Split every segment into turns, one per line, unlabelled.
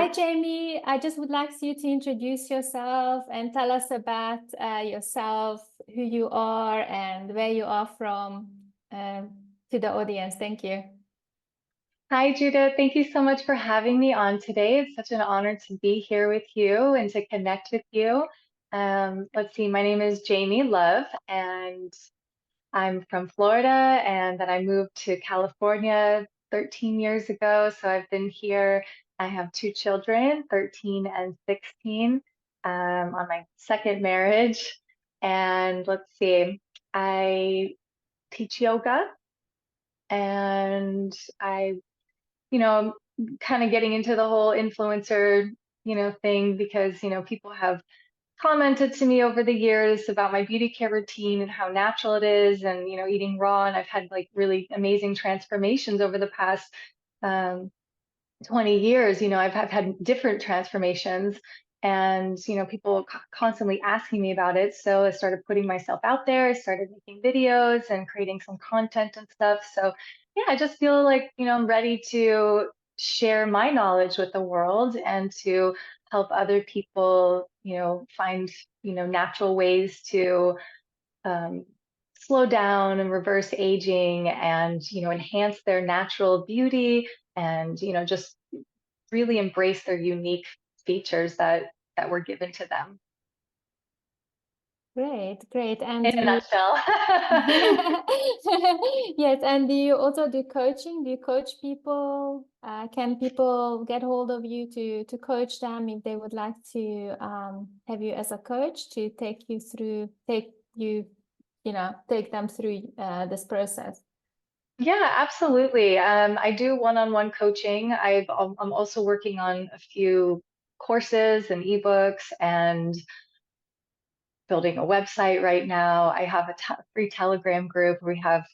Hi, Jamie. I just would like you to introduce yourself and tell us about yourself, who you are, and where you are from to the audience. Thank you.
Hi, Judah. Thank you so much for having me on today. It's such an honor to be here with you and to connect with you. Let's see, my name is Jamie Love, and I'm from Florida, and then I moved to California 13 years ago. So I've been here. I have two children, 13 and 16, on my second marriage. And let's see, I teach yoga and I'm kind of getting into the whole influencer, thing because, people have commented to me over the years about my beauty care routine and how natural it is and, eating raw. And I've had like really amazing transformations over the past um, 20 years. I've had different transformations and, people constantly asking me about it. So I started putting myself out there. I started making videos and creating some content and stuff. So yeah, I just feel like, I'm ready to share my knowledge with the world and to help other people, find, natural ways to um, slow down and reverse aging and, enhance their natural beauty and, just really embrace their unique features that were given to them.
Great, great. And
In
do
a
you,
nutshell.
yes, and do you also do coaching? Do you coach people? Can people get hold of you to coach them if they would like to have you as a coach to take them through this process?
Yeah, absolutely. I do one-on-one coaching. I'm also working on a few courses and ebooks and building a website right now. I have a free Telegram group. We have,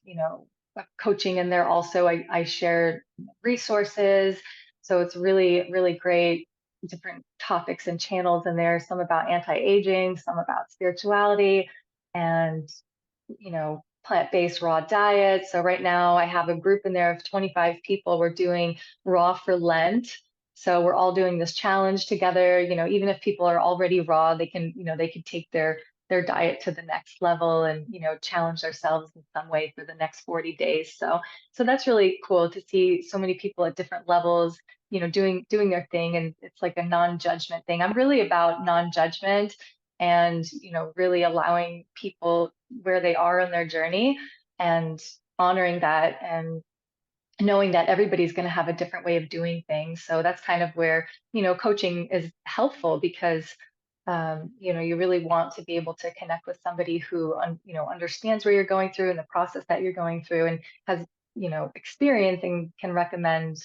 coaching in there also. I share resources. So it's really, really great. Different topics and channels in there, some about anti-aging, some about spirituality, and, plant-based raw diet. So right now I have a group in there of 25 people. We're doing raw for Lent. So we're all doing this challenge together. Even if people are already raw, they can take their diet to the next level and, challenge themselves in some way for the next 40 days. So that's really cool to see so many people at different levels, doing their thing. And it's like a non-judgment thing. I'm really about non-judgment and, really allowing people where they are in their journey and honoring that and knowing that everybody's going to have a different way of doing things. So that's kind of where, coaching is helpful because, you really want to be able to connect with somebody who, understands where you're going through and the process that you're going through and has, experience and can recommend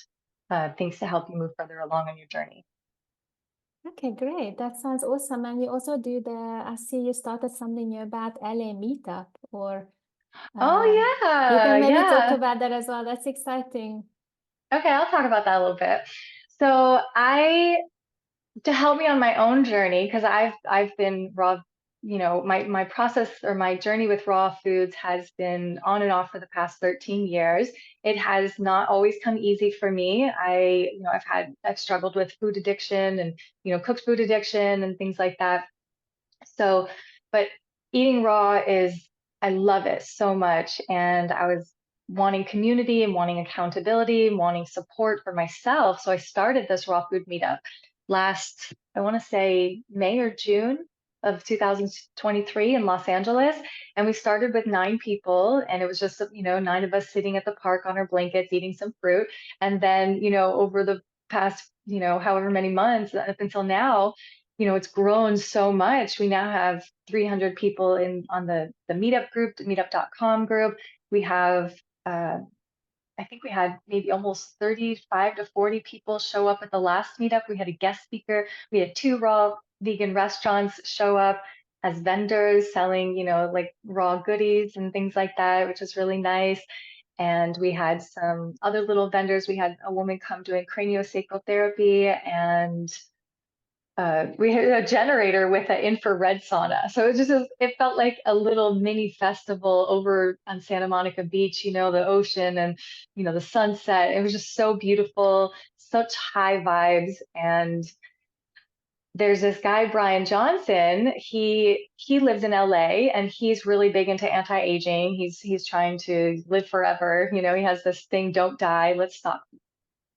things to help you move further along on your journey.
Okay, great. That sounds awesome. And you also I see you started something new about LA meetup, or
Oh,
uh, you
yeah.
can maybe talk
Yeah.
about that as well. That's exciting.
Okay, I'll talk about that a little bit. To help me on my own journey, because I've been raw, my process or my journey with raw foods has been on and off for the past 13 years. It has not always come easy for me. I've struggled with food addiction and, cooked food addiction and things like that. So, but eating raw I love it so much. And I was wanting community and wanting accountability and wanting support for myself. So I started this raw food meetup last, I want to say May or June of 2023 in Los Angeles. And we started with 9 people, and it was just, 9 of us sitting at the park on our blankets, eating some fruit. And then, over the past, however many months up until now, it's grown so much. We now have 300 people on the meetup group, the meetup.com group. We have, I think we had maybe almost 35 to 40 people show up at the last meetup. We had a guest speaker. We had 2 raw vegan restaurants show up as vendors selling, like raw goodies and things like that, which was really nice. And we had some other little vendors. We had a woman come doing craniosacral therapy, and we had a generator with an infrared sauna. So it felt like a little mini festival over on Santa Monica Beach, the ocean and, the sunset. It was just so beautiful, such high vibes. And there's this guy, Brian Johnson. He lives in LA and he's really big into anti-aging. He's trying to live forever. You know, he has this thing, don't die. Let's stop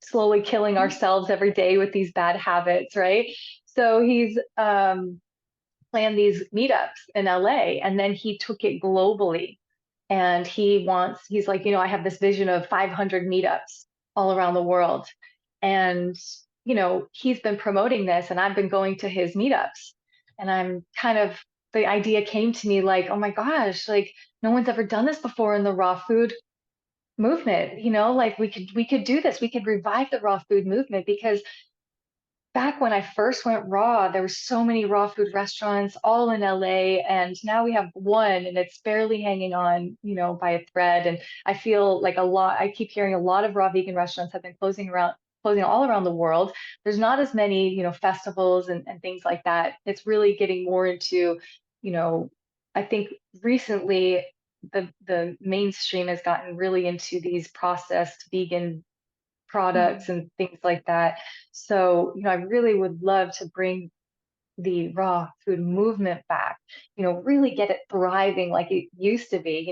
slowly killing ourselves every day with these bad habits, right? So he's planned these meetups in LA and then he took it globally. And he's like, I have this vision of 500 meetups all around the world. And, he's been promoting this and I've been going to his meetups. And the idea came to me like, oh my gosh, like no one's ever done this before in the raw food movement, like we could do this. We could revive the raw food movement because back when I first went raw, there were so many raw food restaurants all in LA, and now we have one and it's barely hanging on, by a thread. And I feel like I keep hearing a lot of raw vegan restaurants have been closing all around the world. There's not as many, festivals and things like that. It's really getting more into, I think recently the mainstream has gotten really into these processed vegan products and things like that. So, I really would love to bring the raw food movement back, really get it thriving like it used to be,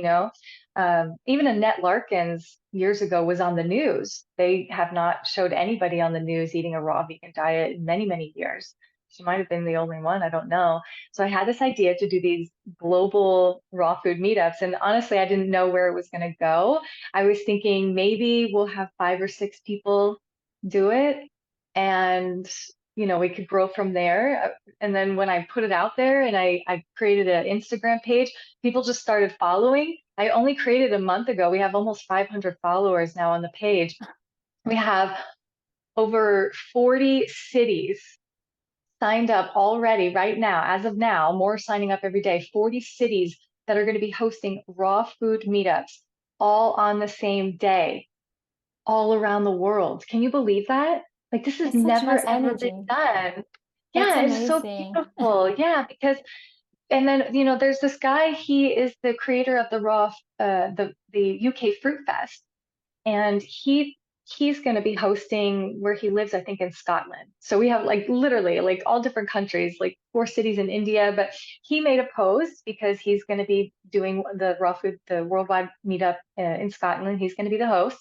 even Annette Larkins years ago was on the news. They have not showed anybody on the news eating a raw vegan diet in many, many years. She might have been the only one, I don't know. So I had this idea to do these global raw food meetups. And honestly, I didn't know where it was going to go. I was thinking maybe we'll have 5 or 6 people do it. And we could grow from there. And then when I put it out there and I created an Instagram page, people just started following. I only created a month ago. We have almost 500 followers now on the page. We have over 40 cities signed up already right now, as of now, more signing up every day, 40 cities that are going to be hosting raw food meetups all on the same day, all around the world. Can you believe that? Like this has
It's such
never
nice
ever been
energy.
done.
That's
Yeah, it's so
amazing.
beautiful. Yeah, because and then there's this guy. He is the creator of the the UK Fruit Fest, and he's going to be hosting where he lives, I think in Scotland. So we have like literally like all different countries, like 4 cities in India. But he made a post because he's going to be doing the raw food, the worldwide meetup in Scotland. He's going to be the host,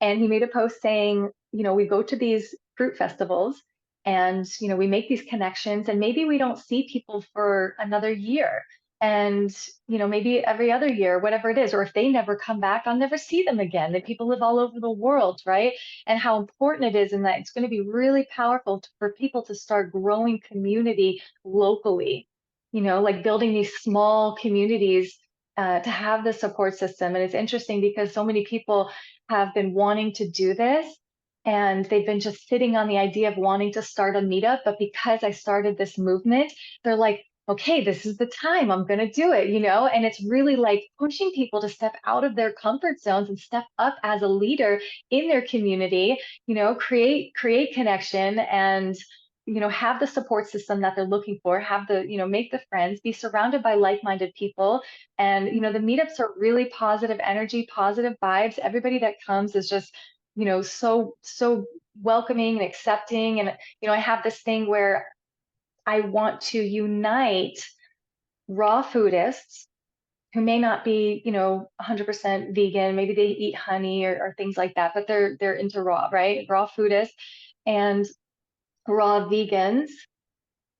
and he made a post saying, we go to these fruit festivals and we make these connections and maybe we don't see people for another year and maybe every other year, whatever it is, or if they never come back, I'll never see them again. That people live all over the world, right? And how important it is, and that it's going to be really powerful for people to start growing community locally, like building these small communities to have the support system. And it's interesting because so many people have been wanting to do this and they've been just sitting on the idea of wanting to start a meetup. But because I started this movement, they're like, okay, this is the time, I'm going to do it, and it's really like pushing people to step out of their comfort zones and step up as a leader in their community, create connection and, have the support system that they're looking for, have the, make the friends, be surrounded by like-minded people. And, the meetups are really positive energy, positive vibes. Everybody that comes is just, so welcoming and accepting. And, I have this thing where I want to unite raw foodists who may not be, 100% vegan. Maybe they eat honey or things like that, but they're into raw, right? Raw foodists and raw vegans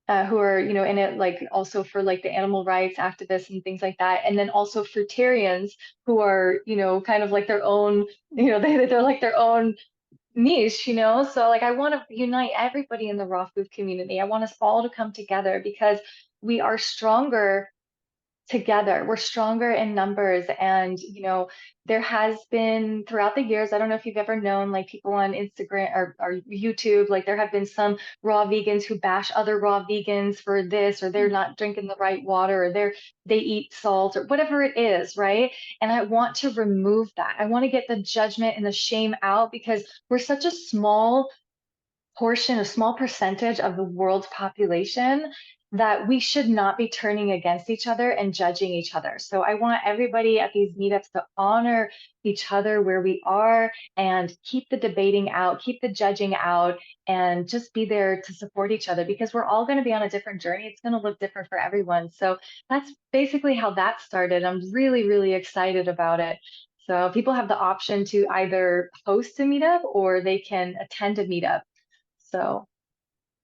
who are, in it, like also for like the animal rights activists and things like that. And then also fruitarians who are, kind of like their own, they're like their own niche, so like I want to unite everybody in the raw food community. I want us all to come together because we are stronger together. We're stronger in numbers. And, there has been throughout the years, I don't know if you've ever known like people on Instagram or YouTube, like there have been some raw vegans who bash other raw vegans for this, or they're not drinking the right water, or they eat salt or whatever it is, right? And I want to remove that. I want to get the judgment and the shame out because we're such a small portion, a small percentage of the world's population. that we should not be turning against each other and judging each other. So I want everybody at these meetups to honor each other where we are and keep the debating out, keep the judging out, and just be there to support each other because we're all going to be on a different journey. It's going to look different for everyone. So that's basically how that started. I'm really, really excited about it. So people have the option to either host a meetup or they can attend a meetup. So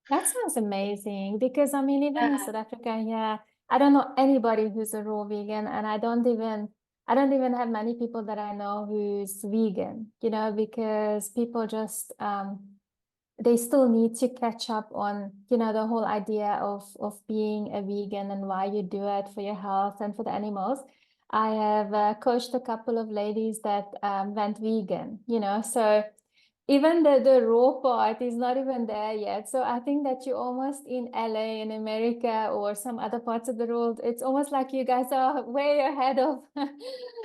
That sounds amazing because I mean, even in
yeah.
South Africa, yeah, I don't know anybody who's a raw vegan, and I don't even have many people that I know who's vegan, because people just they still need to catch up on, the whole idea of being a vegan and why you do it for your health and for the animals. I have coached a couple of ladies that went vegan, so even the raw part is not even there yet. So I think that you're almost in LA in America or some other parts of the world. It's almost like you guys are way ahead of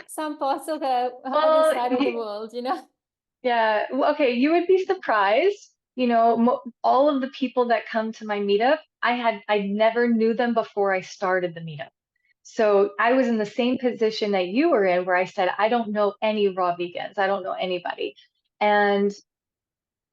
some parts of the other
Well,
side of the world.
yeah. Well, okay, you would be surprised. Mo all of the people that come to my meetup, I never knew them before I started the meetup. So I was in the same position that you were in, where I said, I don't know any raw vegans. I don't know anybody. And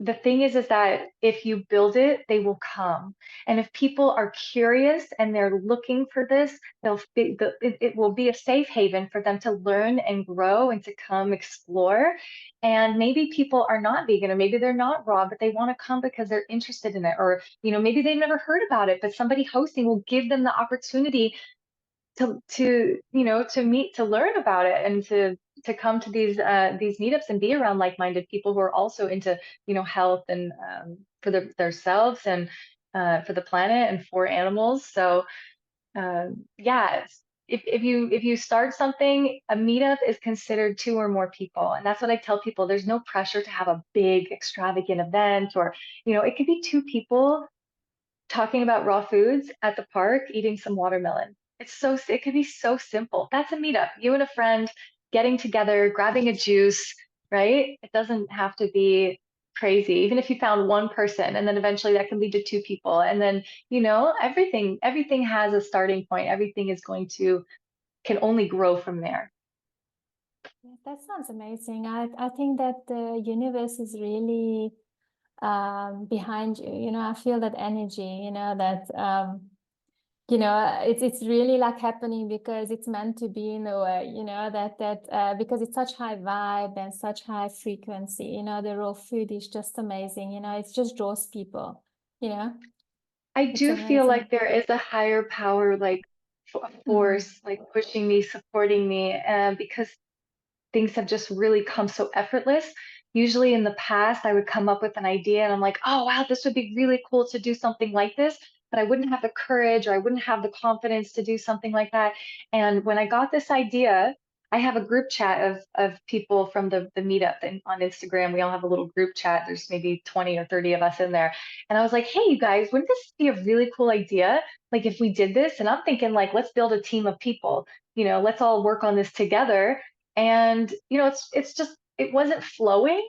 the thing is that if you build it, they will come. And if people are curious and they're looking for this, it will be a safe haven for them to learn and grow and to come explore. And maybe people are not vegan, or maybe they're not raw, but they want to come because they're interested in it. Or, maybe they've never heard about it, but somebody hosting will give them the opportunity to meet, to learn about it, and to come to these meetups and be around like-minded people who are also into health and for themselves and for the planet and for animals. So yeah, if you start something, a meetup is considered two or more people, and that's what I tell people. There's no pressure to have a big extravagant event, or it could be two people talking about raw foods at the park, eating some watermelon. It could be so simple. That's a meetup. You and a friend getting together, grabbing a juice, right? It doesn't have to be crazy. Even if you found one person, and then eventually that can lead to two people. And then, everything has a starting point. Everything can only grow from there.
Yeah, that sounds amazing. I think that the universe is really behind you. I feel that energy, that it's really like happening because it's meant to be in a way, that because it's such high vibe and such high frequency. The raw food is just amazing. It just draws people. You know,
I
it's
do feel like
amazing.
there is a higher power, like a
Mm.
force, like pushing me, supporting me, because things have just really come so effortless. Usually in the past, I would come up with an idea and I'm like, oh, wow, this would be really cool to do something like this. But I wouldn't have the courage, or I wouldn't have the confidence to do something like that. And when I got this idea, I have a group chat of people from the meetup, and on Instagram. We all have a little group chat. There's maybe 20 or 30 of us in there. And I was like, hey, you guys, wouldn't this be a really cool idea? Like if we did this, and I'm thinking like, let's build a team of people, let's all work on this together. And it's just, it wasn't flowing,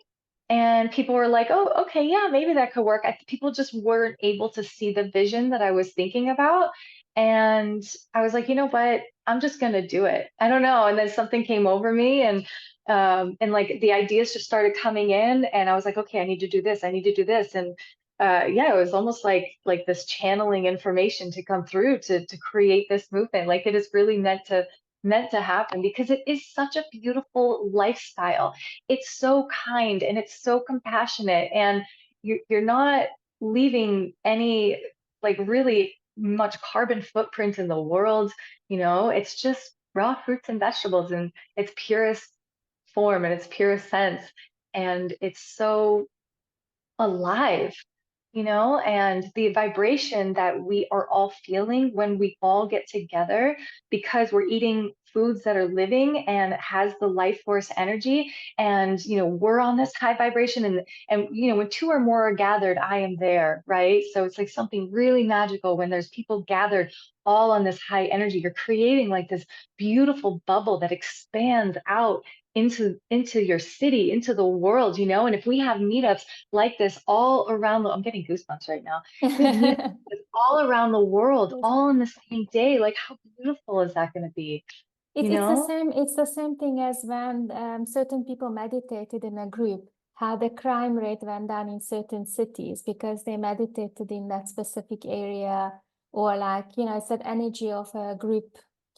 and people were like, oh, okay, yeah, maybe that could work. People just weren't able to see the vision that I was thinking about. And I was like, you know what, I'm just gonna do it. I don't know. And then something came over me, and like the ideas just started coming in, and I was like, okay, I need to do this, I need to do this. And yeah, it was almost like this channeling information to come through to create this movement. Like it is really meant to happen, because it is such a beautiful lifestyle. It's so kind and it's so compassionate, and you're not leaving any, like, really much carbon footprint in the world. It's just raw fruits and vegetables in its purest form and its purest sense, and it's so alive, and the vibration that we are all feeling when we all get together, because we're eating foods that are living and has the life force energy. And we're on this high vibration, and when two or more are gathered, I am there, right? So it's like something really magical when there's people gathered all on this high energy. You're creating like this beautiful bubble that expands out into your city, into the world. And if we have meetups like this all around I'm getting goosebumps right now. If we have meetups all around the world,
Yes.
all in the same day. Like, how beautiful is that going to be? You know?
It's the same thing as when certain people meditated in a group, how the crime rate went down in certain cities because they meditated in that specific area, or like, it's that energy of a group,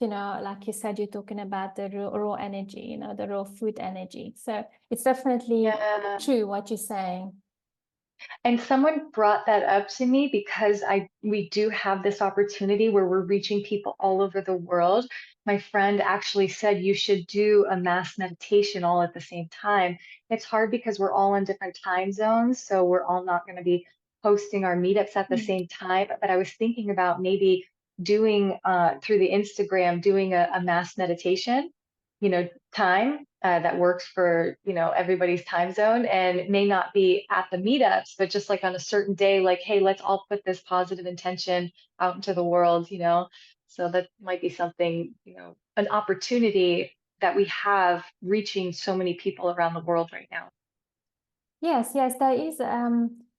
like you said, you're talking about the raw energy, the raw food energy. So it's definitely
Yeah.
true what you're saying.
And someone brought that up to me because we do have this opportunity where we're reaching people all over the world. My friend actually said you should do a mass meditation all at the same time. It's hard because we're all in different time zones, so we're all not going to be hosting our meetups at the
Mm.
same time. But I was thinking about maybe doing through the Instagram, doing a mass meditation, time that works for, everybody's time zone, and it may not be at the meetups, but just like on a certain day, like, hey, let's all put this positive intention out into the world, So that might be something, an opportunity that we have reaching so many people around the world right now.
Yes, yes, there is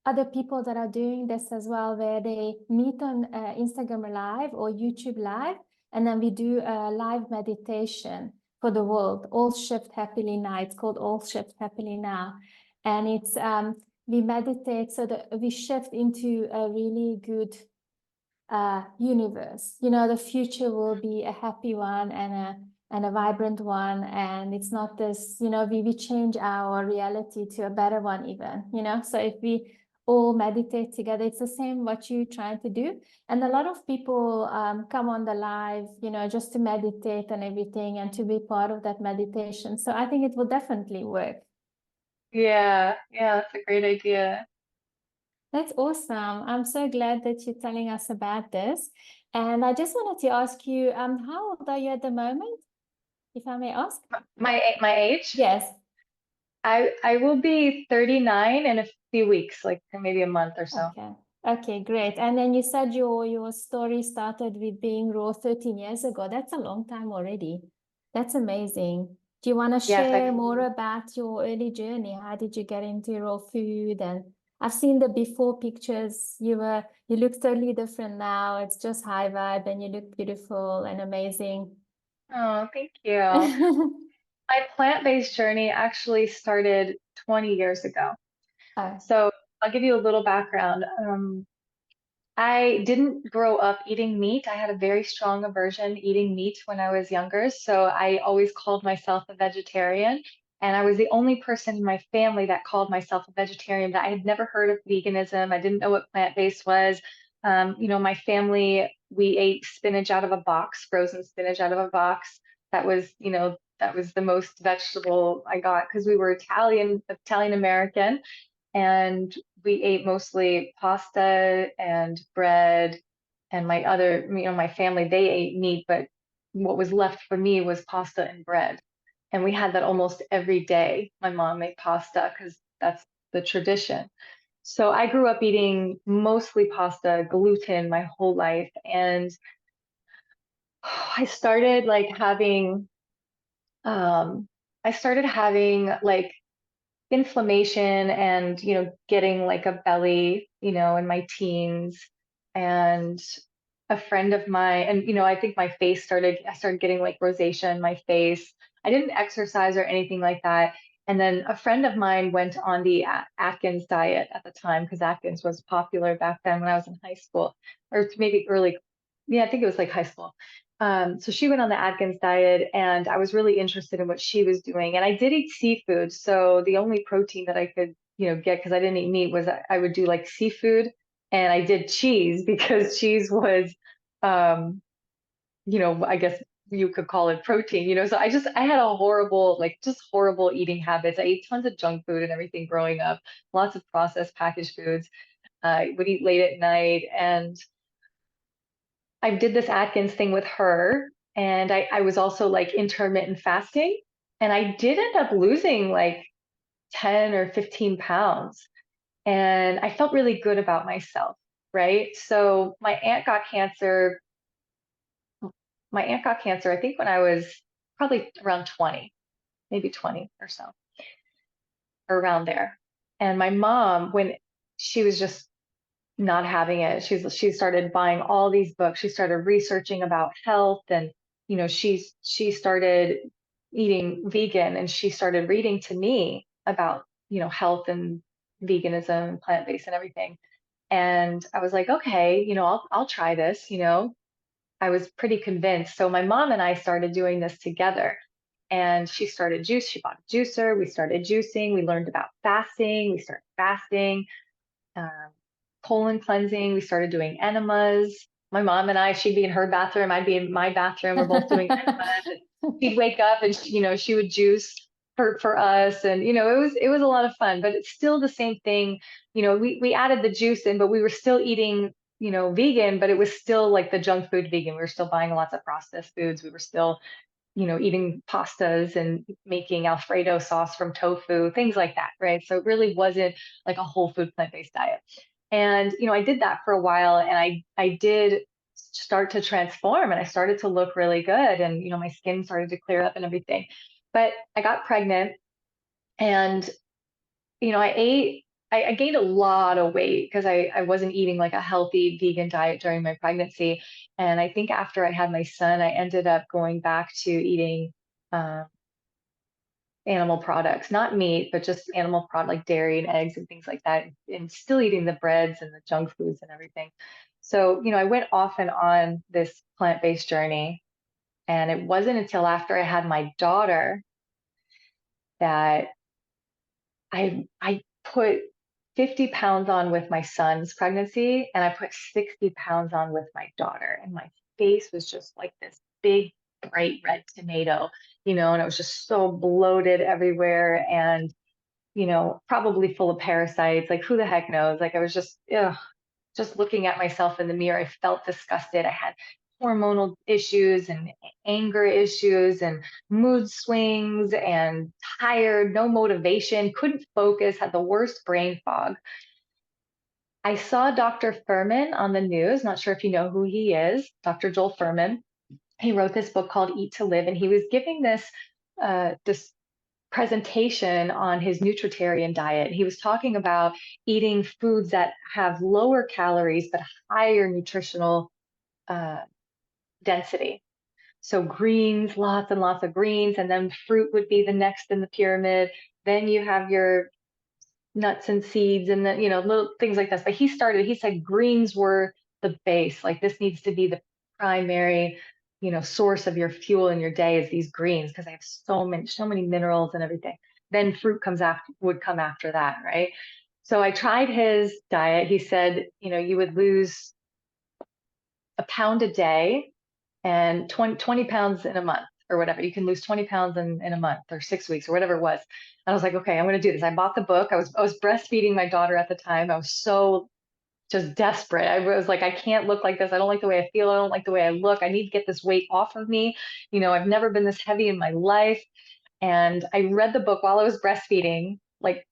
other people that are doing this as well, where they meet on Instagram Live or YouTube Live, and then we do a live meditation for the world. All shift happily now. It's called All Shift Happily Now, and it's we meditate so that we shift into a really good universe. The future will be a happy one and a vibrant one. And it's not this, we change our reality to a better one even. So if we all meditate together, it's the same what you're trying to do. And a lot of people come on the live, just to meditate and everything and to be part of that meditation. So I think it will definitely work.
Yeah, yeah, that's a great idea.
That's awesome. I'm so glad that you're telling us about this. And I just wanted to ask you, how old are you at the moment, if I may ask?
My age,
Yes.
I will be 39 in a few weeks, like maybe a month or so.
Okay. Okay, great. And then you said your story started with being raw 13 years ago. That's a long time already. That's amazing. Do you want to
Yes,
share more about your early journey? How did you get into raw food? And I've seen the before pictures. You look totally different now. It's just high vibe and you look beautiful and amazing.
oh, thank you. My plant-based journey actually started 20 years ago.
Oh,
So I'll give you a little background. I didn't grow up eating meat. I had a very strong aversion eating meat when I was younger. So I always called myself a vegetarian. And I was the only person in my family that called myself a vegetarian, but I had never heard of veganism. I didn't know what plant-based was. My family, we ate spinach out of a box, frozen spinach out of a box. That was the most vegetable I got because we were Italian American, and we ate mostly pasta and bread. And my family, they ate meat, but what was left for me was pasta and bread. And we had that almost every day. My mom made pasta because that's the tradition. So I grew up eating mostly pasta, gluten my whole life. And I started like um, I started having like inflammation and getting like a belly in my teens. And a friend of mine, and I think I started getting like rosacea in my face. I didn't exercise or anything like that. And then a friend of mine went on the Atkins diet at the time, because Atkins was popular back then when I was in high school, or maybe early. Yeah, I think it was like high school. So she went on the Atkins diet, and I was really interested in what she was doing. And I did eat seafood, so the only protein that I could, get, because I didn't eat meat, was I would do like seafood, and I did cheese because cheese was, um, I guess you could call it protein. So I had a horrible, like just horrible eating habits. I ate tons of junk food and everything growing up, lots of processed packaged foods. I would eat late at night, and I did this Atkins thing with her, and I was also like intermittent fasting, and I did end up losing like 10 or 15 pounds, and I felt really good about myself, right? So my aunt got cancer, I think when I was probably around 20, maybe 20 or so, or around there. And my mom, when she was just not having it. She started buying all these books. She started researching about health, and she started eating vegan, and she started reading to me about health and veganism and plant-based and everything. And I was like, okay, I'll try this. I was pretty convinced. So my mom and I started doing this together. And she started juice. She bought a juicer. We started juicing. We learned about fasting. We started fasting, um, colon cleansing. We started doing enemas. My mom and I, she'd be in her bathroom, I'd be in my bathroom. We're both doing enemas. And she'd wake up and she would juice for us, and it was a lot of fun. But it's still the same thing. We added the juice in, but we were still eating vegan, but it was still like the junk food vegan. We were still buying lots of processed foods. We were still eating pastas and making Alfredo sauce from tofu, things like that, right? So it really wasn't like a whole food plant-based diet. And, I did that for a while, and I did start to transform, and I started to look really good, and, my skin started to clear up and everything. But I got pregnant, and, I gained a lot of weight because I wasn't eating like a healthy vegan diet during my pregnancy. And I think after I had my son, I ended up going back to eating uh, animal products, not meat, but just animal product like dairy and eggs and things like that, and still eating the breads and the junk foods and everything. So, I went off and on this plant-based journey. And it wasn't until after I had my daughter that I put 50 pounds on with my son's pregnancy, and I put 60 pounds on with my daughter. And my face was just like this big, bright red tomato, and it was just so bloated everywhere, and, probably full of parasites. Like, who the heck knows? Like, I was just, ugh, just looking at myself in the mirror, I felt disgusted. I had hormonal issues and anger issues and mood swings and tired, no motivation, couldn't focus, had the worst brain fog. I saw Dr. Fuhrman on the news. Not sure if you know who he is, Dr. Joel Fuhrman. He wrote this book called Eat to Live, and he was giving this presentation on his nutritarian diet. He was talking about eating foods that have lower calories but higher nutritional uh, density. So greens, lots and lots of greens, and then fruit would be the next in the pyramid. Then you have your nuts and seeds, and then little things like this. But he said greens were the base. Like, this needs to be the primary source of your fuel in your day, is these greens, because they have so many minerals and everything. Then fruit would come after that, right? So I tried his diet. He said you would lose a pound a day and 20 pounds in a month or whatever. You can lose 20 pounds in a month or 6 weeks or whatever it was. And I was like, okay, I'm going to do this. I bought the book. I was breastfeeding my daughter at the time. I was so just desperate. I was like, I can't look like this. I don't like the way I feel. I don't like the way I look. I need to get this weight off of me. I've never been this heavy in my life. And I read the book while I was breastfeeding. Like,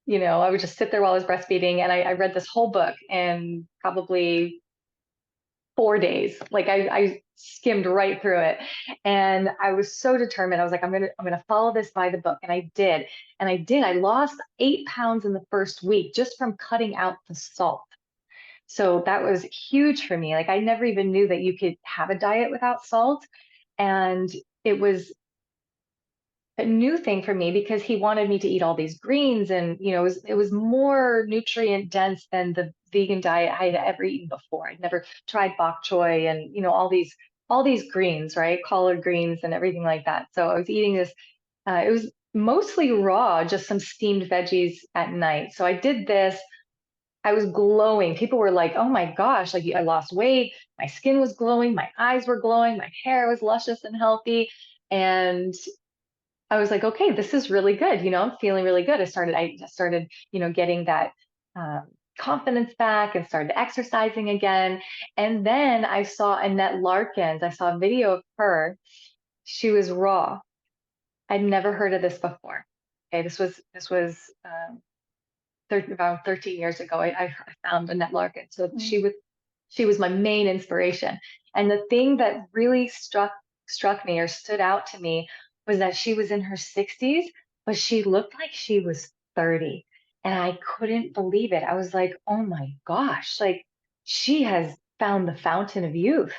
I would just sit there while I was breastfeeding, and I read this whole book in probably 4 days. Like, I skimmed right through it, and I was so determined. I was like, I'm gonna follow this by the book, and I did. I lost 8 pounds in the first week just from cutting out the salt. So that was huge for me. Like, I never even knew that you could have a diet without salt, and it was a new thing for me because he wanted me to eat all these greens, and it was more nutrient dense than the vegan diet I had ever eaten before. I'd never tried bok choy and all these greens, right? Collard greens and everything like that. So I was eating this. It was mostly raw, just some steamed veggies at night. So I did this. I was glowing. People were like, "Oh my gosh, like, I lost weight. My skin was glowing. My eyes were glowing. My hair was luscious and healthy." And I was like, okay, this is really good. I'm feeling really good. I started, getting that um, confidence back, and started exercising again. And then I saw Annette Larkins. I saw a video of her. She was raw. I'd never heard of this before. Okay, this was about 13 years ago. I found Annette Larkins. So
Mm.
she was my main inspiration. And the thing that really struck me or stood out to me was that she was in her 60s, but she looked like she was 30. And I couldn't believe it. I was like, oh my gosh, like she has found the fountain of youth.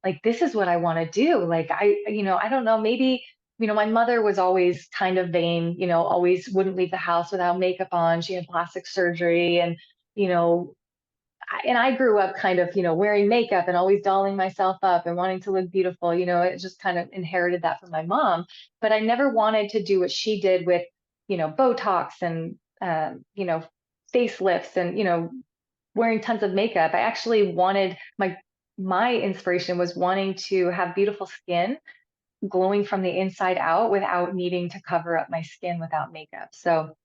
Like, this is what I want to do. Like, I don't know, maybe, my mother was always kind of vain, always wouldn't leave the house without makeup on. She had plastic surgery and, you know, and I grew up kind of, wearing makeup and always dolling myself up and wanting to look beautiful. It just kind of inherited that from my mom. But I never wanted to do what she did with, Botox and, facelifts and, wearing tons of makeup. I actually wanted my inspiration was wanting to have beautiful skin glowing from the inside out without needing to cover up my skin without makeup. So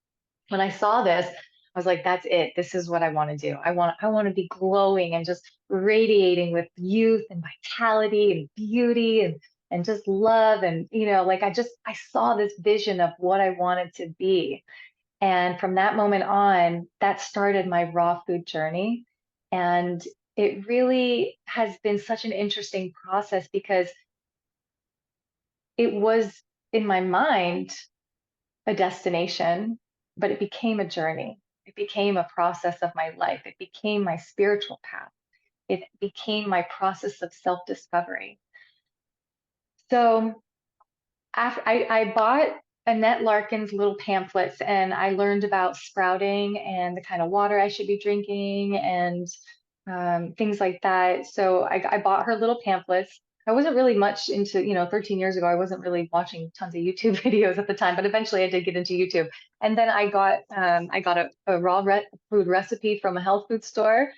when I saw this, I was like, that's it. This is what I want to do. I want to be glowing and just radiating with youth and vitality and beauty and just love. And, like I saw this vision of what I wanted to be. And from that moment on, that started my raw food journey. And it really has been such an interesting process because it was in my mind a destination, but it became a journey. It became a process of my life. It became my spiritual path. It became my process of self-discovery. So after I bought Annette Larkins' little pamphlets and I learned about sprouting and the kind of water I should be drinking and things like that. So I bought her little pamphlets. I wasn't really much into, 13 years ago, I wasn't really watching tons of YouTube videos at the time, but eventually I did get into YouTube. And then I got a raw food recipe from a health food store.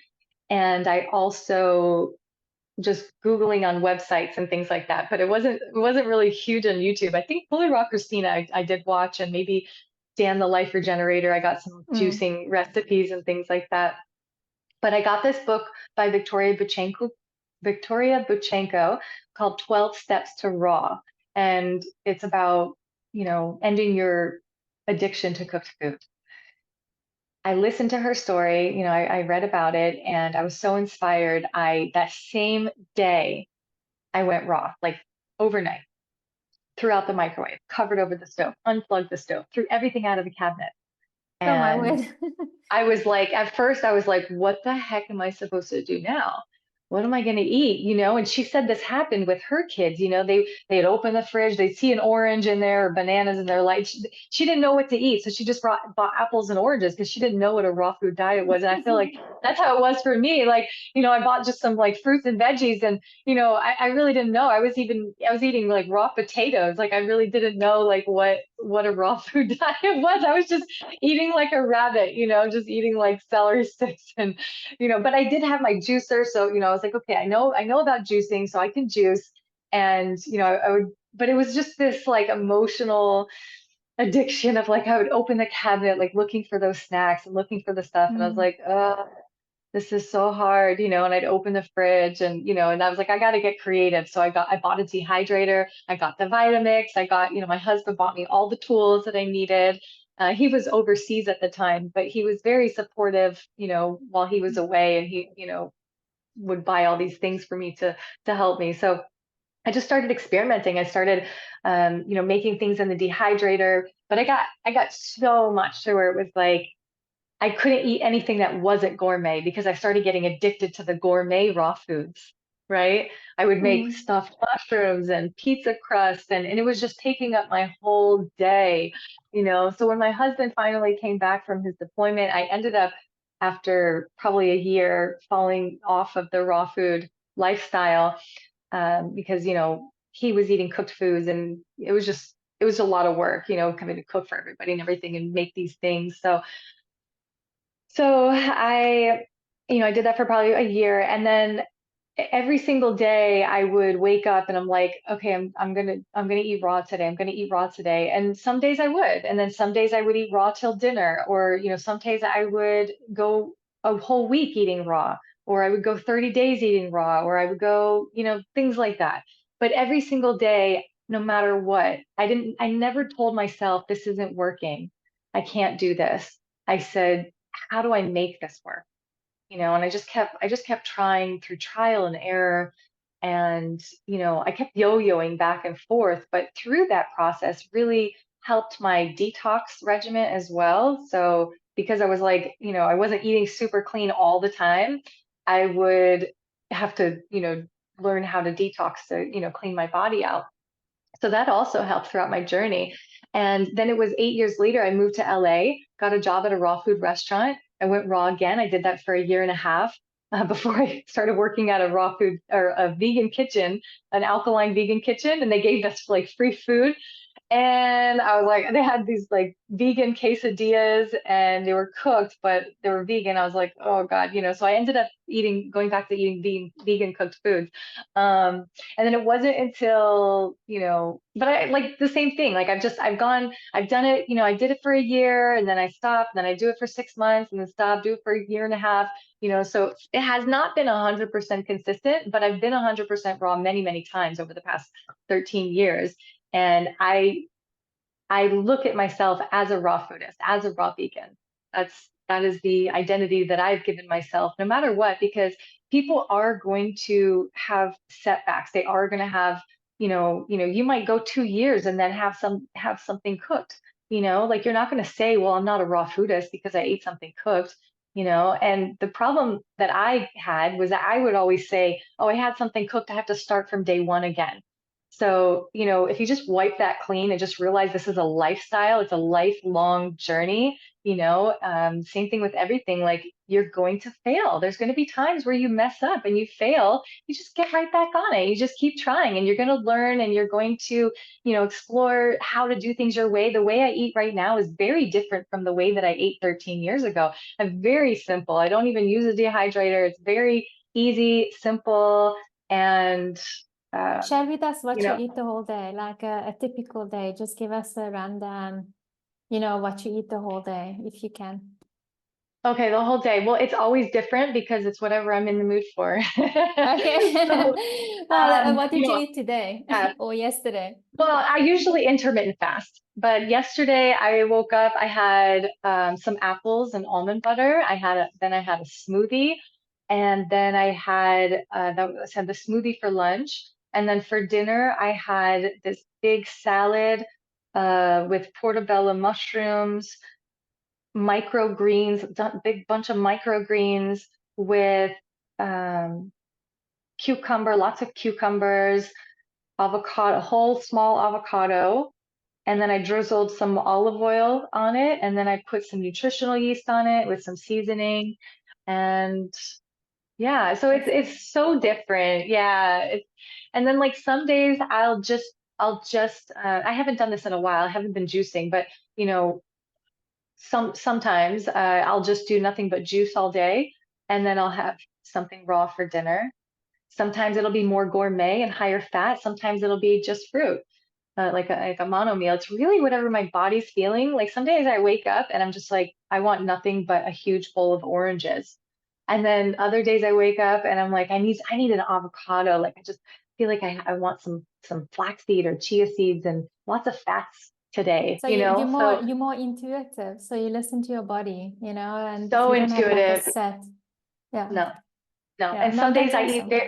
And I also just Googling on websites and things like that. But it wasn't really huge on YouTube. I think Holy Rock Christina I did watch, and maybe Dan the Life Regenerator. I got some
Mm.
juicing recipes and things like that. But I got this book by Victoria Buchenko called 12 Steps to Raw. And it's about, ending your addiction to cooked food. I listened to her story, I read about it and I was so inspired. That same day, I went raw, like overnight, threw out the microwave, covered over the stove, unplugged the stove, threw everything out of the cabinet.
Oh my
And
word.
I was like, at first, I was like, what the heck am I supposed to do now? What am I going to eat? And she said this happened with her kids. They'd open the fridge, they'd see an orange in there or bananas in there. Like she didn't know what to eat. So she just bought apples and oranges because she didn't know what a raw food diet was. And I feel like that's how it was for me. Like, I bought just some like fruits and veggies and, I really didn't know. I was eating like raw potatoes. Like I really didn't know like what a raw food diet was. I was just eating like a rabbit, just eating like celery sticks and, but I did have my juicer. So, I was like, okay, I know about juicing, so I can juice. And, but it was just this like emotional addiction of like, I would open the cabinet, like looking for those snacks and looking for the stuff. And I was
Mm.
like, oh, this is so hard, and I'd open the fridge and, and I was like, I got to get creative. So I bought a dehydrator. I got the Vitamix. I got, my husband bought me all the tools that I needed. He was overseas at the time, but he was very supportive, while he was away and he, would buy all these things for me to help me. So I just started experimenting. I started, making things in the dehydrator, but I got so much to where it was like, I couldn't eat anything that wasn't gourmet because I started getting addicted to the gourmet raw foods, right? I would make
Mm.
stuffed mushrooms and pizza crust, and it was just taking up my whole day, So when my husband finally came back from his deployment, I ended up, after probably a year, falling off of the raw food lifestyle because, he was eating cooked foods and it was a lot of work, coming to cook for everybody and everything and make these things. So I did that for probably a year. And then every single day I would wake up and I'm like, okay, I'm gonna eat raw today. I'm gonna eat raw today. And some days I would, and then some days I would eat raw till dinner, or some days I would go a whole week eating raw, or I would go 30 days eating raw, or I would go, things like that. But every single day, no matter what, I never told myself this isn't working. I can't do this. I said, how do I make this work? And I just kept trying through trial and error. And, I kept yo-yoing back and forth, but through that process really helped my detox regimen as well. So because I was like, I wasn't eating super clean all the time. I would have to, learn how to detox to, clean my body out. So that also helped throughout my journey. And then it was 8 years later, I moved to LA, got a job at a raw food restaurant. I went raw again. I did that for a year and a half before I started working at a raw food or a vegan kitchen, an alkaline vegan kitchen. And they gave us like free food. And I was like, they had these like vegan quesadillas and they were cooked, but they were vegan. I was like, oh God, so I ended up going back to eating vegan cooked foods. And then it wasn't until, but I like the same thing. Like I've done it, I did it for a year and then I stopped, then I do it for 6 months and then stop, do it for a year and a half, so it has not been 100% consistent, but I've been 100% raw many, many times over the past 13 years. And I look at myself as a raw foodist, as a raw vegan. That is the identity that I've given myself, no matter what, because people are going to have setbacks. They are going to have, you might go 2 years and then have something cooked. Like you're not going to say, well, I'm not a raw foodist because I ate something cooked. And the problem that I had was that I would always say, oh, I had something cooked. I have to start from day one again. So, if you just wipe that clean and just realize this is a lifestyle, it's a lifelong journey, same thing with everything. Like you're going to fail. There's going to be times where you mess up and you fail. You just get right back on it. You just keep trying and you're going to learn and you're going to, explore how to do things your way. The way I eat right now is very different from the way that I ate 13 years ago. I'm very simple. I don't even use a dehydrator. It's very easy, simple, and um,
Share with us
you
what you
know,
eat the whole day, like a typical day. Just give us a random, what you eat the whole day, if you can.
okay, the whole day. Well, it's always different because it's whatever I'm in the mood for.
Okay.
So,
Well, what
you
did you
know,
eat today
yeah.
or yesterday?
Well, I usually intermittent fast, but yesterday I woke up, I had some apples and almond butter. Then I had a smoothie, and then had the smoothie for lunch, and then for dinner I had this big salad with portobello mushrooms, microgreens, big bunch of microgreens with um, lots of cucumbers, avocado, a whole small avocado, and then I drizzled some olive oil on it, and then I put some nutritional yeast on it with some seasoning, and yeah, so it's
That's nice.
it's so different. Yeah, and then like some days I haven't done this in a while. I haven't been juicing, but you know sometimes I'll just do nothing but juice all day, and then I'll have something raw for dinner. Sometimes it'll be more gourmet and higher fat. Sometimes it'll be just fruit, like a mono meal. It's really whatever my body's feeling. Like some days I wake up and I'm just like, I want nothing but a huge bowl of oranges. And then other days I wake up and I'm like, I need an avocado. Like I just feel like I want some flaxseed or chia seeds and lots of fats today,
So
you
you're
know?
more
So
you're more intuitive. So you listen to your body, and
so
you don't have like a
intuitive.
set. Yeah.
No, no.
Yeah.
And
No, that's awesome.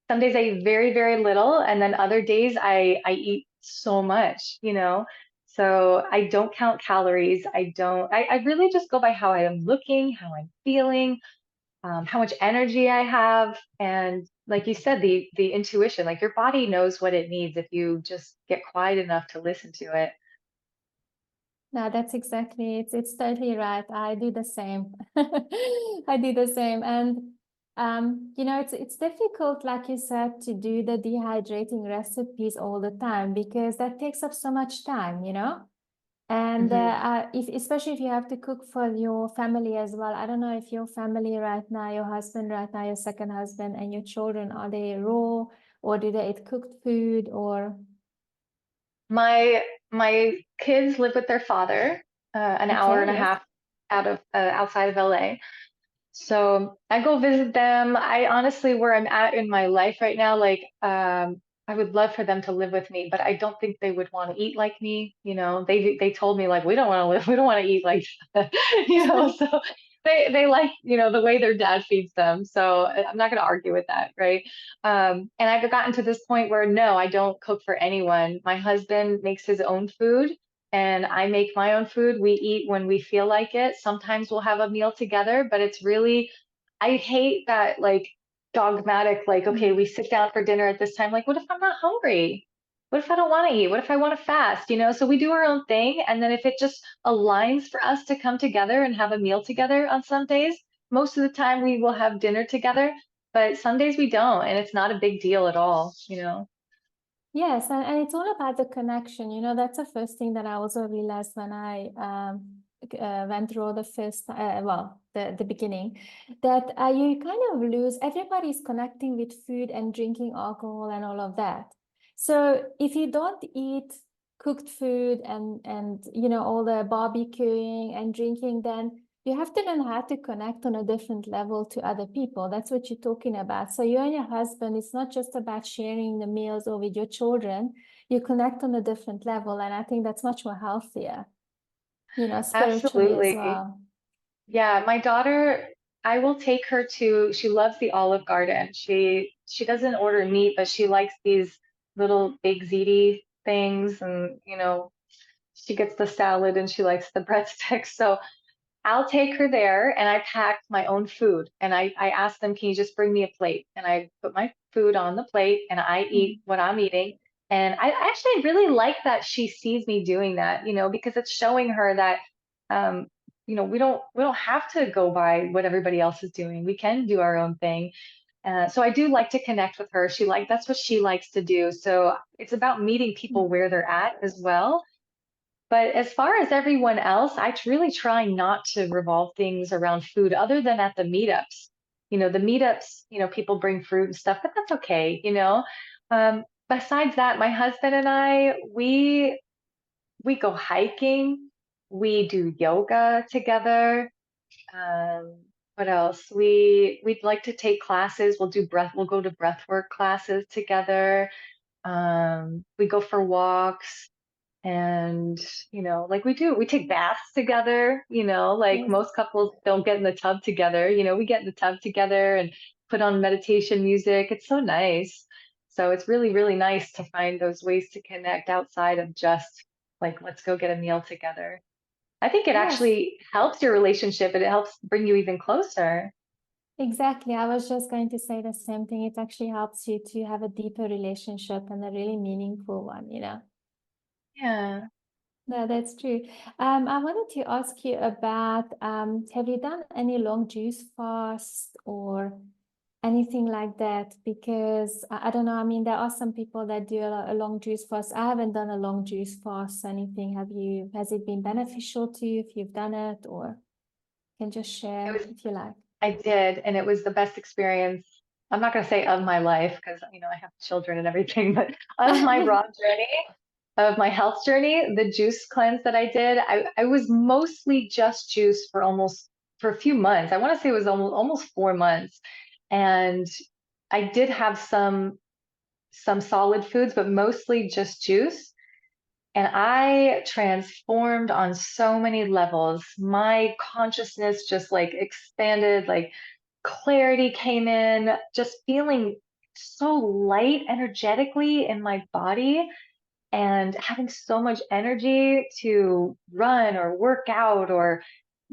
some days I eat very, very little, and then other days I eat so much, So I don't count calories. I really just go by how I am looking, how I'm feeling, how much energy I have. And like you said, the intuition, like your body knows what it needs if you just get quiet enough to listen to it.
No, that's exactly it's totally right. I do the same. I do the same. And it's difficult, like you said, to do the dehydrating recipes all the time because that takes up so much time. And
Mhm.
if especially if you have to cook for your family as well. I don't know if your family right now, your husband right now, your second husband, and your children, are they raw or do they eat cooked food or
My kids live with their father, an hour
okay,
and a
yes.
half outside of LA. So I go visit them. I honestly, where I'm at in my life right now, like, I would love for them to live with me, but I don't think they would want to eat like me. They told me like we don't want to live, we don't want to eat like, that. So they like, the way their dad feeds them. So I'm not going to argue with that, right? And I've gotten to this point where no, I don't cook for anyone. My husband makes his own food, and I make my own food. We eat when we feel like it. Sometimes we'll have a meal together, but it's really, I hate that like dogmatic, like, okay, we sit down for dinner at this time. Like, what if I'm not hungry? What if I don't want to eat? What if I want to fast? You know, so we do our own thing. And then if it just aligns for us to come together and have a meal together on some days, most of the time we will have dinner together, but some days we don't. And it's not a big deal at all, you know?
Yes, and it's all about the connection. You know, that's the first thing that I also realized when I went through the first, well, the beginning, that you kind of lose, everybody's connecting with food and drinking alcohol and all of that. So if you don't eat cooked food and you know all the barbecuing and drinking, then you have to learn how to connect on a different level to other people. That's what you're talking about. So you and your husband, it's not just about sharing the meals or with your children. You connect on a different level. And I think that's much more healthier, you know, spiritually as
Absolutely.
well.
Yeah, my daughter, I will take her to, she loves the Olive Garden. She doesn't order meat, but she likes these little baked ziti things and you know, she gets the salad and she likes the breadsticks. So I'll take her there and I packed my own food and I asked them, can you just bring me a plate? And I put my food on the plate and I eat
Mm.
what I'm eating. And I actually really like that she sees me doing that, you know, because it's showing her that um, you know, we don't have to go by what everybody else is doing. We can do our own thing. So I do like to connect with her. That's what she likes to do. So it's about meeting people where they're at as well. But as far as everyone else, really try not to revolve things around food other than at the meetups. You know, the meetups, you know, people bring fruit and stuff, but that's okay, you know. Besides that, my husband and I, we go hiking, we do yoga together. What else? We'd like to take classes. We'll go to breathwork classes together. We go for walks. And, you know, like we take baths together, you know, like
Yes.
most couples don't get in the tub together. You know, we get in the tub together and put on meditation music. It's so nice. So it's really, really nice to find those ways to connect outside of just like, let's go get a meal together. I think it
Yes,
actually helps your relationship and it helps bring you even closer.
exactly. I was just going to say the same thing. It actually helps you to have a deeper relationship and a really meaningful one, you know.
Yeah.
No, that's true. I wanted to ask you about, have you done any long juice fast or anything like that? Because I don't know. I mean, there are some people that do a long juice fast. I haven't done a long juice fast. Anything? Have you? Has it been beneficial to you if you've done it, or can just
It
share
was
if you like?
I did, and it was the best experience. I'm not going to say of my life because, you know, I have children and everything, but of my raw journey, of my health journey, the juice cleanse that I did, I was mostly just juice for a few months. I want to say it was almost 4 months. And I did have some solid foods, but mostly just juice. And I transformed on so many levels. My consciousness just like expanded, like clarity came in, just feeling so light energetically in my body and having so much energy to run or work out or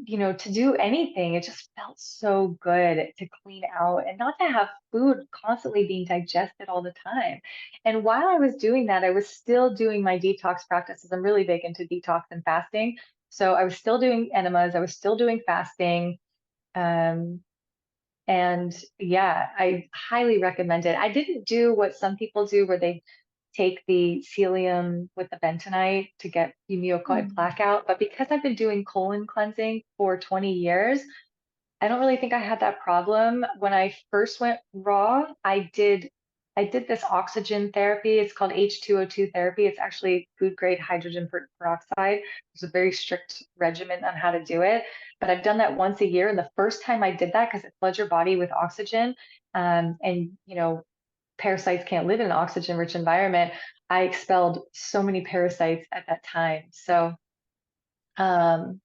you know to do anything. It just felt so good to clean out and not to have food constantly being digested all the time. And while I was doing that, I was still doing my detox practices. I'm really big into detox and fasting, so I was still doing enemas, I was still doing fasting. um, and yeah, I highly recommend it. I didn't do what some people do where they take the psyllium with the bentonite to get the mucoid
Mm.
plaque out. But because I've been doing colon cleansing for 20 years, I don't really think I had that problem. When I first went raw, I did this oxygen therapy. It's called H2O2 therapy. It's actually food grade hydrogen peroxide. There's a very strict regimen on how to do it. But I've done that once a year. And the first time I did that, because it floods your body with oxygen, and you know, parasites can't live in an oxygen rich environment. I expelled so many parasites at that time. Um,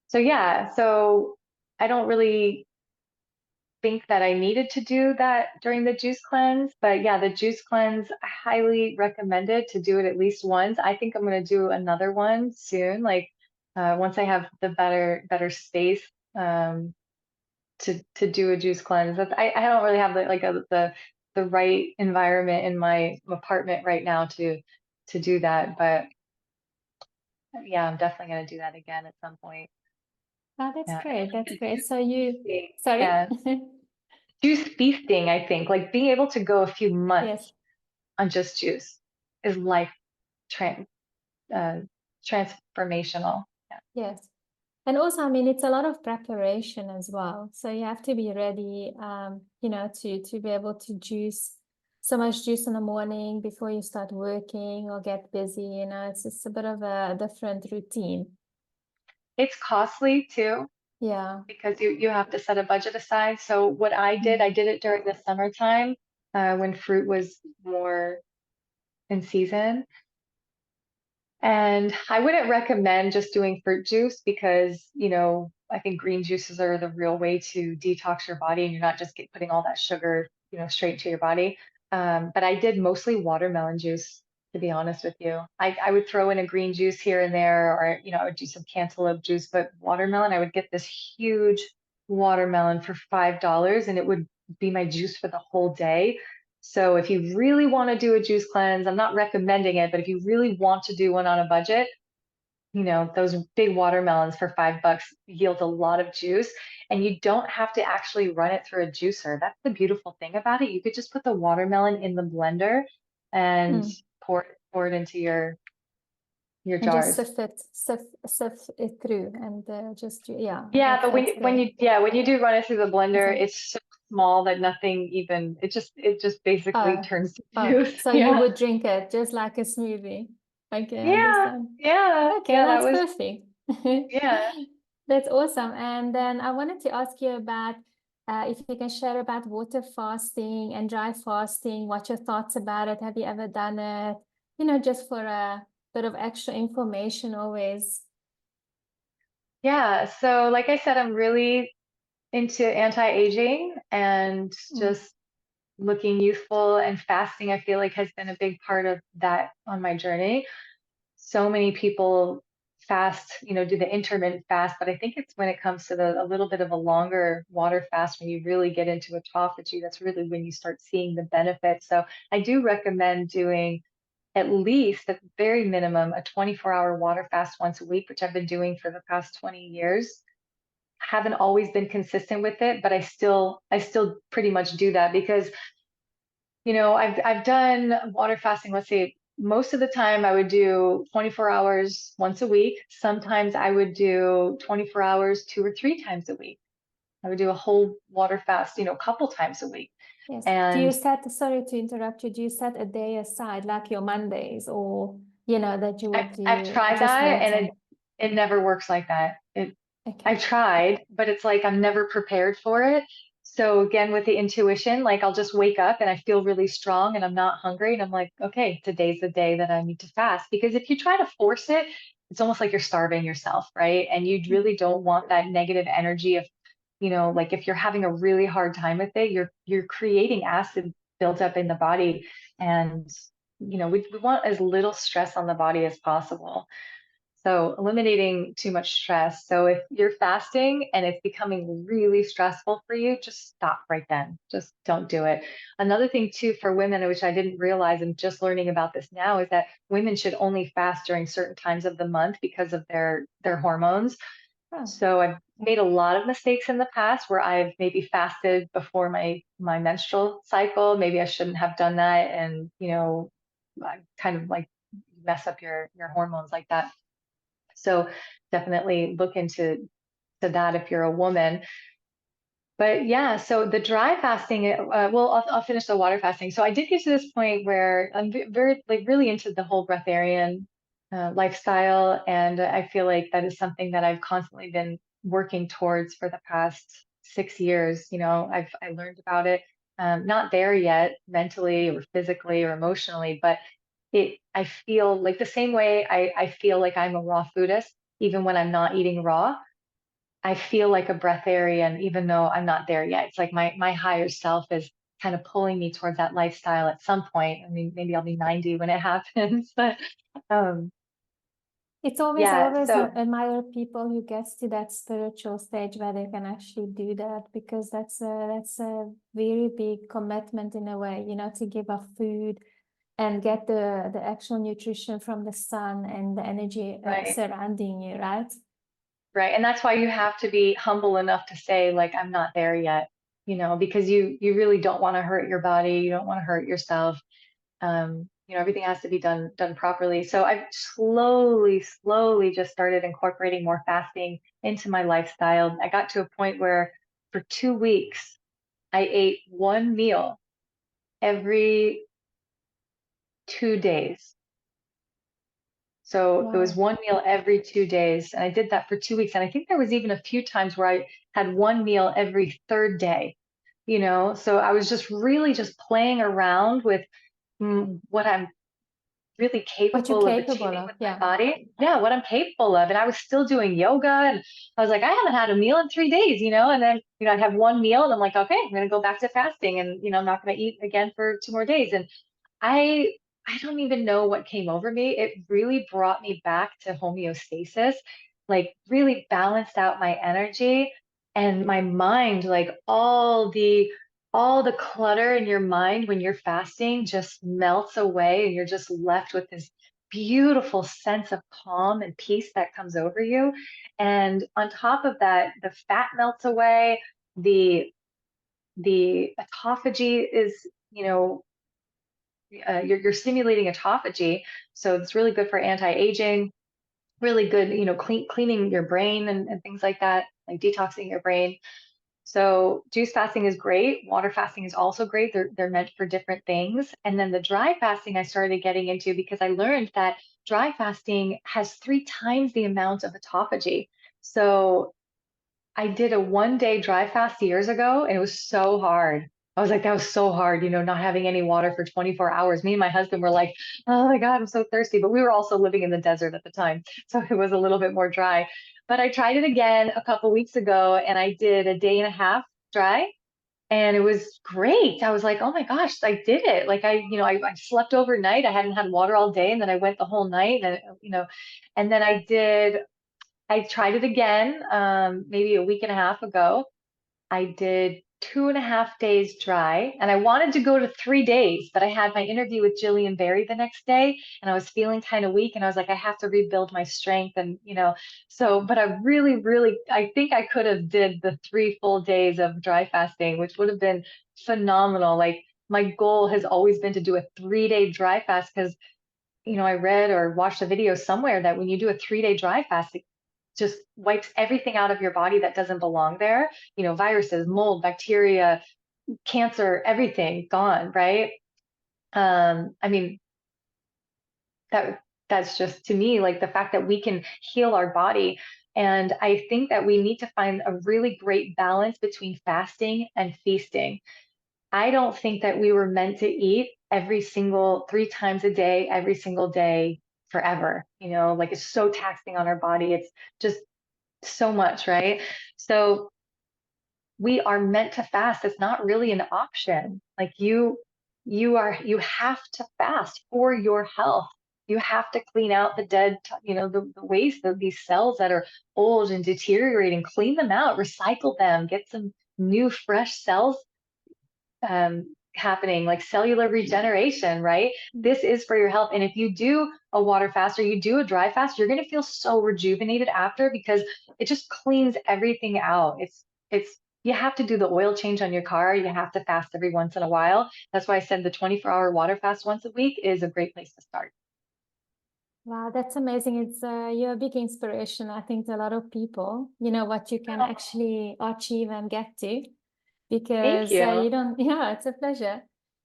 so yeah, so I don't really think that I needed to do that during the juice cleanse, but yeah, the juice cleanse, I highly recommend it to do it at least once. I think I'm going to do another one soon, like once I have the better space um, to do a juice cleanse. I don't really have the right environment in my apartment right now to do that, but yeah, I'm definitely going to do that again at some point.
Oh, that's
Yeah,
great.
and
That's
the
great.
juice
So you,
feasting,
sorry?
yeah, juice feasting, I think, like being able to go a few
Yes,
months on just juice is life tran uh, transformational. Yeah.
yes. And also, I mean, it's a lot of preparation as well. So you have to be ready, to be able to juice so much juice in the morning before you start working or get busy. It's just a bit of a different routine.
It's costly too
Yeah.
because you have to set a budget aside. So what I
Mm.
did it during the summertime when fruit was more in season. And I wouldn't recommend just doing fruit juice because, I think green juices are the real way to detox your body and you're not just putting all that sugar, straight into your body. But I did mostly watermelon juice, to be honest with you. I would throw in a green juice here and there, or, I would do some cantaloupe juice, but watermelon, I would get this huge watermelon for $5 and it would be my juice for the whole day. So if you really want to do a juice cleanse, I'm not recommending it, but if you really want to do one on a budget, those big watermelons for $5 yield a lot of juice and you don't have to actually run it through a juicer. That's the beautiful thing about it. You could just put the watermelon in the blender and
Mm.
pour it into your
And just
jars.
sift it through and yeah,
Yeah,
that's
but when
that's
you, when
great.
you yeah, when you do run it through the blender,
So,
it's so small that nothing even it just basically
oh,
turns to
oh,
juice.
so you
Yeah.
would drink it just like a smoothie. Okay, I
Yeah.
understand.
Yeah.
Okay,
Yeah, that
that's
was
perfect.
yeah.
That's awesome. And then I wanted to ask you about if you can share about water fasting and dry fasting, what your thoughts about it. Have you ever done it? Just for a bit of extra information always.
Yeah. So like I said, I'm really into anti-aging and
Mm,
just looking youthful, and fasting, I feel like has been a big part of that on my journey. So many people fast, do the intermittent fast, but I think it's when it comes to a little bit of a longer water fast, when you really get into autophagy, that's really when you start seeing the benefits. So I do recommend doing at least, at the very minimum, a 24-hour water fast once a week, which I've been doing for the past 20 years. Haven't always been consistent with it, but I still pretty much do that because I've done water fasting, let's say most of the time I would do 24 hours once a week. Sometimes I would do 24 hours 2 or 3 times a week. I would do a whole water fast, a couple times a week.
yes. Do you
And
set, sorry to interrupt you, do you set a day aside, like your Mondays, or, that you would
I've
do
tried
just
that and
later?
it never works like that.
Okay.
I've tried, but it's like I'm never prepared for it. So again, with the intuition, like I'll just wake up and I feel really strong and I'm not hungry. And I'm like, okay, today's the day that I need to fast. Because if you try to force it, it's almost like you're starving yourself, right? And you
Mm,
really don't want that negative energy of, like if you're having a really hard time with it, you're creating acid built up in the body. And, we want as little stress on the body as possible. So eliminating too much stress. So if you're fasting and it's becoming really stressful for you, just stop right then. Just don't do it. Another thing too for women, which I didn't realize, I'm just learning about this now, is that women should only fast during certain times of the month because of their hormones.
oh,
So I've made a lot of mistakes in the past where I've maybe fasted before my menstrual cycle. Maybe I shouldn't have done that, and I kind of like mess up your hormones like that. So definitely look into that if you're a woman. But yeah, so the dry fasting, well, I'll finish the water fasting. So I did get to this point where I'm very, like, really into the whole breatharian lifestyle. And I feel like that is something that I've constantly been working towards for the past 6 years. I learned about it, not there yet mentally or physically or emotionally, but I feel like the same way I feel like I'm a raw foodist, even when I'm not eating raw. I feel like a breatharian, even though I'm not there yet. It's like my higher self is kind of pulling me towards that lifestyle at some point. I mean, maybe I'll be 90 when it happens, but um,
It's always, I
yeah.
always
So
admire people who gets to that spiritual stage where they can actually do that, because that's a very big commitment in a way, you know, to give up food and get the actual nutrition from the sun and the energy
right,
surrounding you, right?
right, and that's why you have to be humble enough to say like I'm not there yet, because you really don't want to hurt your body, you don't want to hurt yourself. Everything has to be done properly. So I've slowly just started incorporating more fasting into my lifestyle. I got to a point where for 2 weeks I ate one meal every 2 days. So it was
Wow.
one meal every 2 days. And I did that for 2 weeks. And I think there was even a few times where I had one meal every third day, So I was just really just playing around with what I'm really
What you're
capable of
capable
achieving
of,
with my
yeah.
body. Yeah, what I'm capable of. And I was still doing yoga and I was like, I haven't had a meal in 3 days, And then, I'd have one meal and I'm like, okay, I'm gonna go back to fasting and I'm not gonna eat again for 2 more days. And I I don't even know what came over me. It really brought me back to homeostasis, like really balanced out my energy and my mind, like all the clutter in your mind when you're fasting just melts away and you're just left with this beautiful sense of calm and peace that comes over you. And on top of that, the fat melts away, the the autophagy is, you're stimulating autophagy, so it's really good for anti-aging, really good, cleaning your brain and things like that, like detoxing your brain. So juice fasting is great. Water fasting is also great. They're meant for different things. And then the dry fasting I started getting into because I learned that dry fasting has 3 times the amount of autophagy. So I did a 1 day dry fast years ago and it was so hard. I was like, that was so hard, not having any water for 24 hours. Me and my husband were like, oh my God, I'm so thirsty. But we were also living in the desert at the time. So it was a little bit more dry. But I tried it again a couple weeks ago and I did a day and a half dry and it was great. I was like, oh my gosh, I did it. Like I slept overnight. I hadn't had water all day and then I went the whole night and then I tried it again, maybe a week and a half ago. I did 2.5 days dry, and I wanted to go to 3 days, but I had my interview with Jillian Berry the next day, and I was feeling kind of weak, and I was like, I have to rebuild my strength, and but I really, really, I think I could have did the 3 full days of dry fasting, which would have been phenomenal. Like my goal has always been to do a 3 day dry fast because I read or watched a video somewhere that when you do a 3 day dry fast, it just wipes everything out of your body that doesn't belong there. Viruses, mold, bacteria, cancer, everything gone, right? I mean, that's just to me like the fact that we can heal our body. And I think that we need to find a really great balance between fasting and feasting. I don't think that we were meant to eat every single 3 times a day, every single day forever. Like it's so taxing on our body. It's just so much, right? So we are meant to fast. It's not really an option. Like you have to fast for your health. You have to clean out the dead, the waste of these cells that are old and deteriorating, clean them out, recycle them, get some new, fresh cells happening, like cellular regeneration, right? This is for your health. And if you do a water fast or you do a dry fast, you're going to feel so rejuvenated after because it just cleans everything out. You have to do the oil change on your car. You have to fast every once in a while. That's why I said the 24-hour water fast once a week is a great place to start.
Wow, that's amazing. It's you're a big inspiration, I think, to a lot of people, you know, what you can
Oh,
actually achieve and get to,
thank
because
you.
you don't, yeah, it's a pleasure.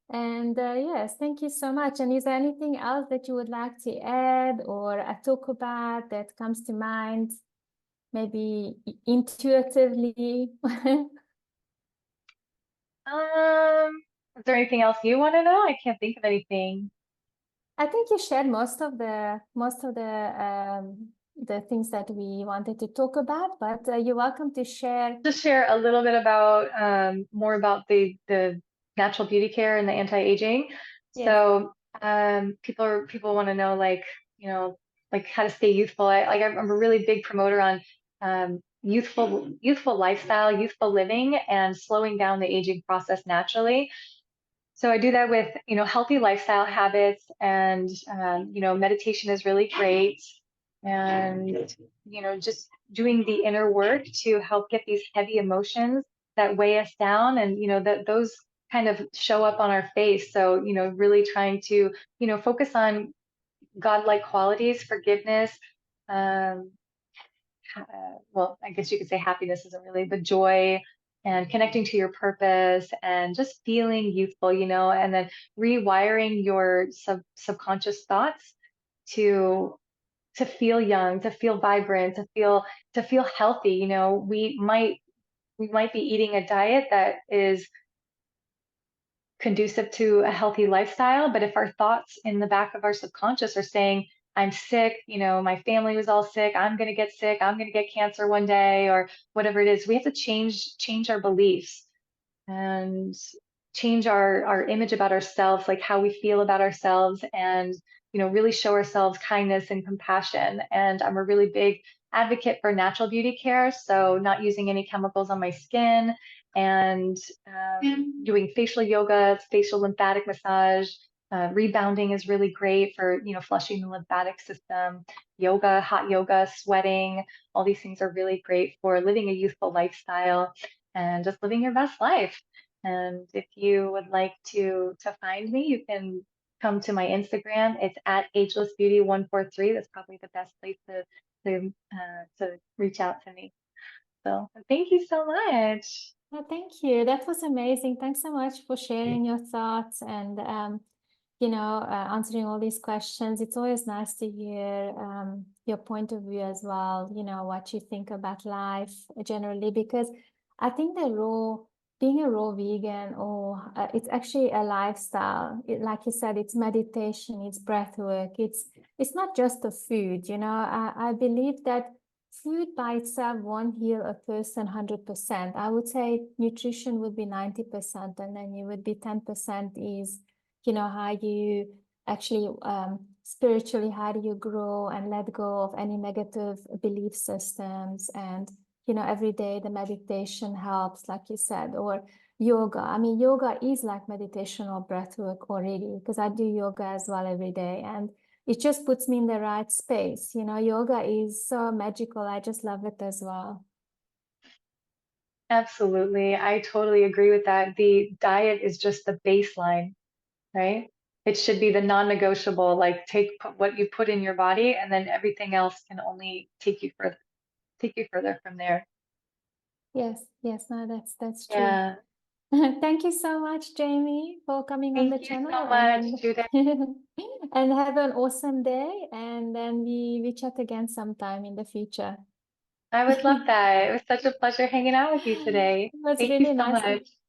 And yes, thank you so much. And is there anything else that you would like to add or talk about that comes to mind, maybe intuitively?
Is there anything else you want to know? I can't think of anything.
I think you shared most of the the things that we wanted to talk about, but you're welcome to share.
Just share a little bit about more about the natural beauty care and the anti-aging.
Yes.
So people want to know like like how to stay youthful. I'm a really big promoter on youthful lifestyle, youthful living, and slowing down the aging process naturally. So I do that with, healthy lifestyle habits and, meditation is really great. And, just doing the inner work to help get these heavy emotions that weigh us down and, that those kind of show up on our face. So, really trying to, focus on godlike qualities, forgiveness, um, well, I guess you could say happiness isn't really, but joy and connecting to your purpose and just feeling youthful, and then rewiring your subconscious thoughts to to feel young, to feel vibrant, to feel healthy. We might be eating a diet that is conducive to a healthy lifestyle. But if our thoughts in the back of our subconscious are saying, I'm sick, my family was all sick, I'm going to get sick, I'm going to get cancer one day, or whatever it is, we have to change our beliefs and change our image about ourselves, like how we feel about ourselves, and really show ourselves kindness and compassion. And I'm a really big advocate for natural beauty care, so not using any chemicals on my skin, and doing facial yoga, facial lymphatic massage. Rebounding is really great for flushing the lymphatic system. Yoga, hot yoga, sweating, all these things are really great for living a youthful lifestyle and just living your best life. And if you would like to find me, you can come to my Instagram. It's at agelessbeauty143. That's probably the best place to reach out to me. So thank you so much.
Well, thank you. That was amazing. Thanks so much for sharing your thoughts and answering all these questions. It's always nice to hear your point of view as well, what you think about life generally, because I think being a raw vegan, or it's actually a lifestyle. Like you said, it's meditation, it's breath work, it's not just the food, I believe that food by itself won't heal a person 100%. I would say nutrition would be 90%, and then you would be 10% is how you actually spiritually, how do you grow and let go of any negative belief systems. And every day the meditation helps, like you said, or yoga. I mean, yoga is like meditation or breath work already, because I do yoga as well every day, and it just puts me in the right space. Yoga is so magical. I just love it as well.
Absolutely. I totally agree with that. The diet is just the baseline, right? It should be the non-negotiable, like what you put in your body, and then everything else can only take you further from there.
Yes, yes, no, that's true.
Yeah.
Thank you so much, Jamie, for coming on the
Thank you
channel,
so much, Judith.
and have an awesome day. And then we chat again sometime in the future.
I would love that. It was such a pleasure hanging out with you today.
It was
Thank you
really
so
nice.
much.